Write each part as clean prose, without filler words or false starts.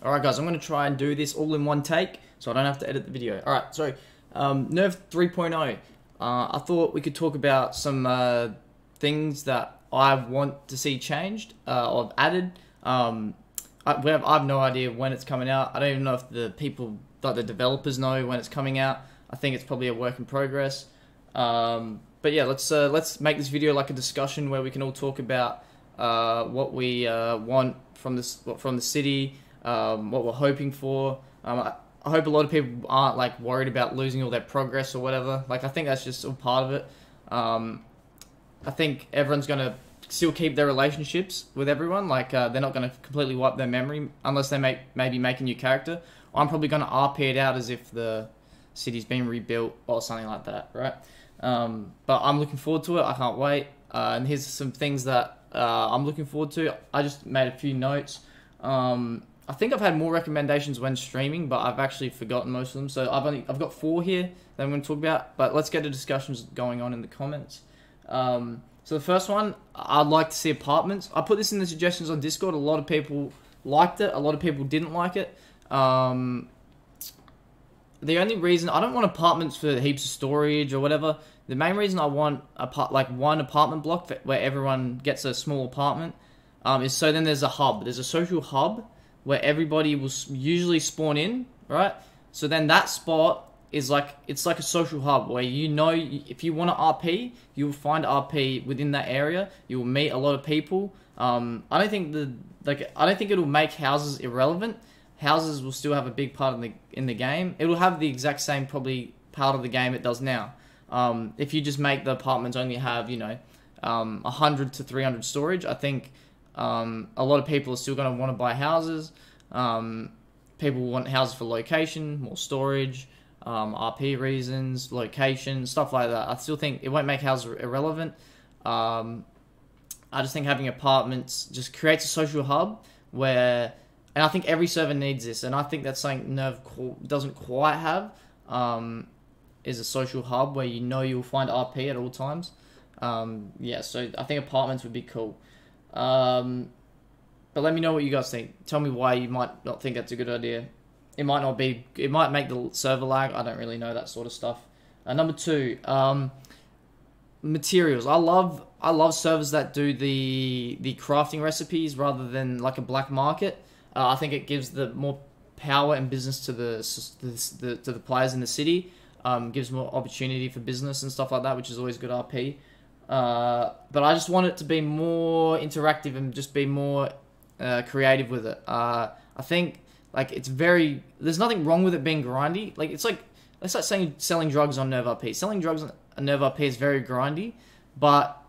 Alright guys, I'm going to try and do this all in one take, so I don't have to edit the video. Alright, so, Nerf 3.0. I thought we could talk about some things that I want to see changed, or added. I have no idea when it's coming out. I don't even know if the people, like the developers, know when it's coming out. I think it's probably a work in progress. But yeah, let's make this video like a discussion where we can all talk about what we want from the city, what we're hoping for. I hope a lot of people aren't like worried about losing all their progress or whatever. Like, I think that's just all part of it. I think everyone's gonna still keep their relationships with everyone. Like, they're not gonna completely wipe their memory unless they maybe make a new character. I'm probably gonna RP it out as if the city's been rebuilt or something like that, right? But I'm looking forward to it. I can't wait. And here's some things that I'm looking forward to. I just made a few notes. I think I've had more recommendations when streaming, but I've actually forgotten most of them. So I've got 4 here that I'm going to talk about. But let's get to discussions going on in the comments. So the first one, I'd like to see apartments. I put this in the suggestions on Discord. A lot of people liked it. A lot of people didn't like it. The only reason I don't want apartments for heaps of storage or whatever. The main reason I want one apartment block where everyone gets a small apartment is so then there's a hub. There's a social hub where everybody will usually spawn in, right? So then that spot is it's like a social hub where, you know, if you want to RP, you will find RP within that area. You will meet a lot of people. I don't think it'll make houses irrelevant. Houses will still have a big part in the game. It will have the exact same probably part of the game it does now. If you just make the apartments only have, 100 to 300 storage, I think a lot of people are still going to want to buy houses. People want houses for location, more storage, RP reasons, location, stuff like that. I still think it won't make houses irrelevant. I just think having apartments just creates a social hub where, and I think every server needs this, and I think that's something Nerv doesn't quite have, is a social hub where you'll find RP at all times. Yeah, so I think apartments would be cool. But let me know what you guys think. Tell me why you might not think that's a good idea. It might make the server lag. I don't really know that sort of stuff. Number 2, materials. I love servers that do the crafting recipes rather than like a black market. I think it gives the more power and business to the players in the city. Gives more opportunity for business and stuff like that, which is always good RP. But I just want it to be more interactive and just be more creative with it. I think there's nothing wrong with it being grindy. It's like selling drugs on Nerv RP. Selling drugs on Nerv RP is very grindy, but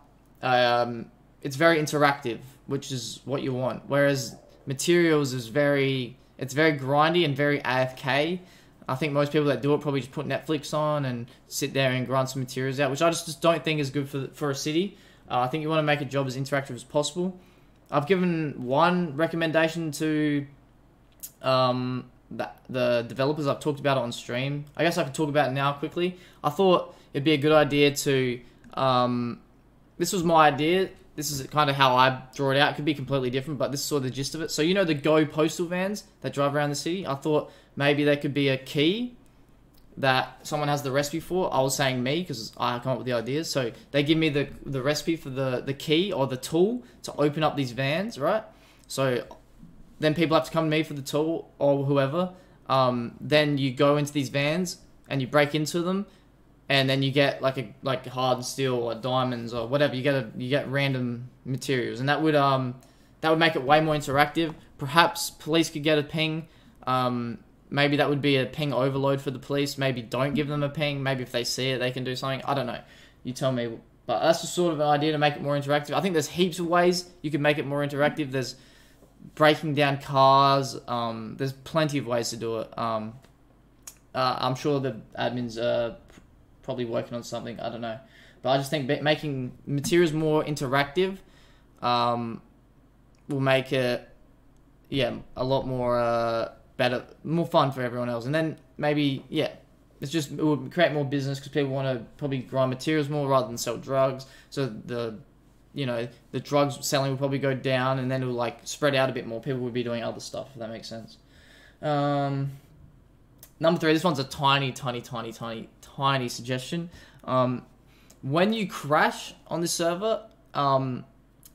it's very interactive, which is what you want. Whereas materials is very grindy and very AFK. I think most people that do it probably just put Netflix on and sit there and grind some materials out, which I just don't think is good for a city. I think you want to make a job as interactive as possible. I've given one recommendation to the developers. I've talked about it on stream. I guess I could talk about it now quickly. I thought it'd be a good idea to... this was my idea. This is kind of how I draw it out. It could be completely different, but this is sort of the gist of it. So, the Go postal vans that drive around the city? I thought maybe there could be a key that someone has the recipe for. I was saying me, because I come up with the ideas. So they give me the recipe for the key or the tool to open up these vans, right? So then people have to come to me for the tool or whoever. Then you go into these vans and you break into them. And then you get like hardened steel or diamonds or whatever. You get random materials, and that would make it way more interactive. Perhaps police could get a ping. Maybe that would be a ping overload for the police. Maybe don't give them a ping. Maybe if they see it, they can do something. I don't know. You tell me. But that's just sort of an idea to make it more interactive. I think there's heaps of ways you can make it more interactive. There's breaking down cars. There's plenty of ways to do it. I'm sure the admins probably working on something, I don't know, but I just think making materials more interactive will make it a lot more better, more fun for everyone else. And then maybe it will create more business because people want to probably grind materials more rather than sell drugs. So the drugs selling will probably go down, and then it will spread out a bit more. People will be doing other stuff, if that makes sense. Number 3. This one's a tiny suggestion. When you crash on this server,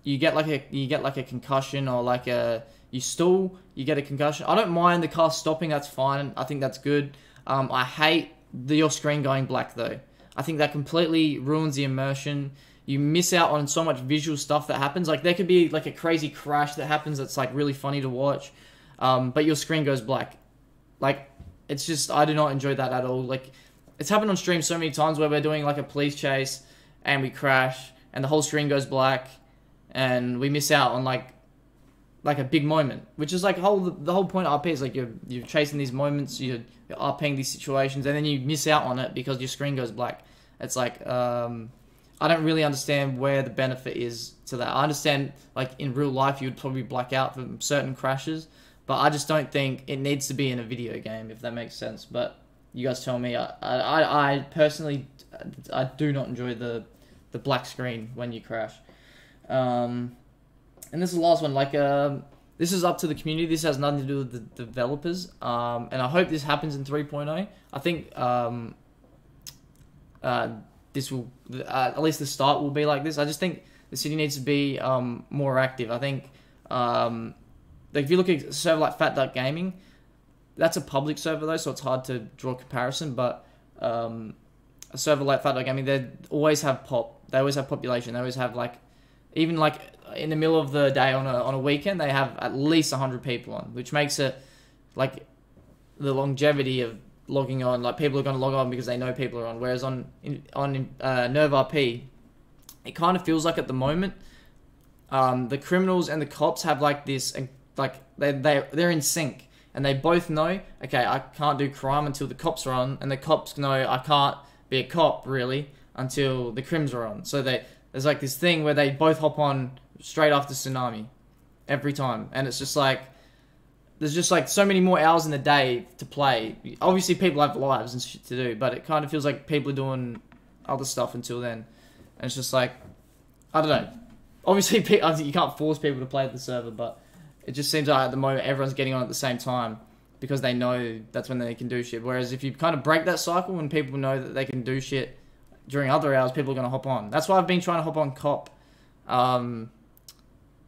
you get like a concussion, or like you stall, you get a concussion. I don't mind the car stopping, that's fine. I think that's good. I hate your screen going black though. I think that completely ruins the immersion. You miss out on so much visual stuff that happens. Like there could be like a crazy crash that happens that's like really funny to watch, but your screen goes black. Like it's just, I do not enjoy that at all. Like it's happened on stream so many times where we're doing like a police chase and we crash and the whole screen goes black and we miss out on like a big moment, which is like the whole point of RP is like you're chasing these moments, you're RPing these situations, and then you miss out on it because your screen goes black. It's like I don't really understand where the benefit is to that. I understand like in real life you would probably black out from certain crashes, but I just don't think it needs to be in a video game, if that makes sense. But you guys tell me. I personally I do not enjoy the black screen when you crash. And this is the last one. Like this is up to the community. This has nothing to do with the developers. And I hope this happens in 3.0. I think this will at least the start will be like this. I just think the city needs to be more active. I think like if you look at a server like Fat.gaming, that's a public server though, so it's hard to draw a comparison. But a server like Fat.gaming, they always have pop. They always have population. They always have like, even like in the middle of the day on a weekend, they have at least 100 people on, which makes it like the longevity of logging on. Like people are going to log on because they know people are on. Whereas on Nerve RP, it kind of feels like at the moment, the criminals and the cops have like this, like they're in sync, and they both know, okay, I can't do crime until the cops are on, and the cops know I can't be a cop really until the crims are on. So there's like this thing where they both hop on straight after Tsunami every time, and it's just like there's just like so many more hours in the day to play. Obviously people have lives and shit to do, but it kind of feels like people are doing other stuff until then, and it's just like, I don't know. Obviously you can't force people to play at the server, but it just seems like at the moment everyone's getting on at the same time because they know that's when they can do shit. Whereas if you kind of break that cycle, when people know that they can do shit during other hours, people are going to hop on. That's why I've been trying to hop on cop,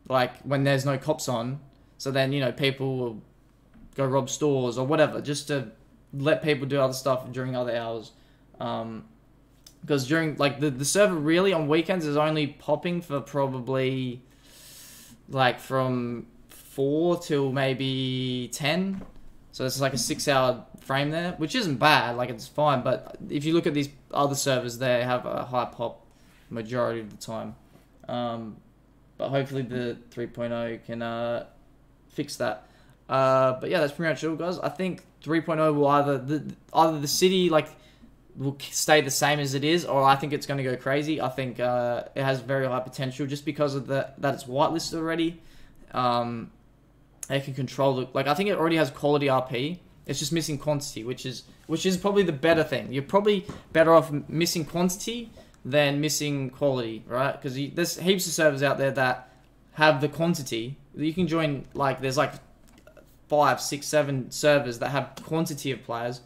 like when there's no cops on. So then, you know, people will go rob stores or whatever, just to let people do other stuff during other hours. Because during, like, the server really on weekends is only popping for probably, like, from 4 till maybe 10. So it's like a 6-hour frame there, which isn't bad, like it's fine. But if you look at these other servers, they have a high pop majority of the time. But hopefully the 3.0 can fix that. But yeah, that's pretty much all, guys. I think 3.0 will either the city like will stay the same as it is, or I think it's going to go crazy. I think it has very high potential just because of that it's whitelisted already. They can control the, like, I think it already has quality RP. It's just missing quantity, which is probably the better thing. You're probably better off missing quantity than missing quality, right? Because there's heaps of servers out there that have the quantity. You can join, like, there's like 5, 6, 7 servers that have quantity of players,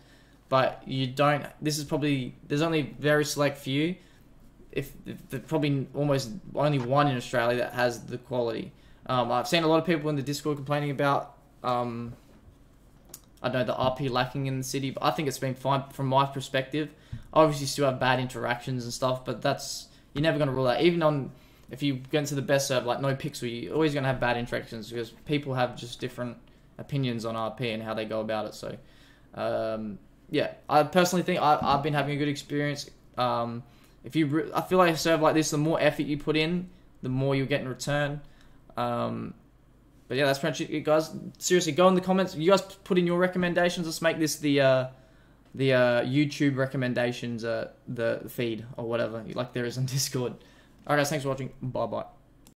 but you don't. This is probably, there's only very select few. If probably almost only one in Australia that has the quality. I've seen a lot of people in the Discord complaining about, I don't know, the RP lacking in the city, but I think it's been fine from my perspective. Obviously, you still have bad interactions and stuff, but you're never going to rule out. Even if you get into the best server, like No Pixel, you're always going to have bad interactions because people have just different opinions on RP and how they go about it. So, yeah, I personally think I've been having a good experience. I feel like a server like this, the more effort you put in, the more you'll get in return. But yeah, that's pretty much it, guys. Seriously, go in the comments. You guys put in your recommendations. Let's make this the YouTube recommendations, the feed or whatever, like there is on Discord. Alright, guys, thanks for watching. Bye bye.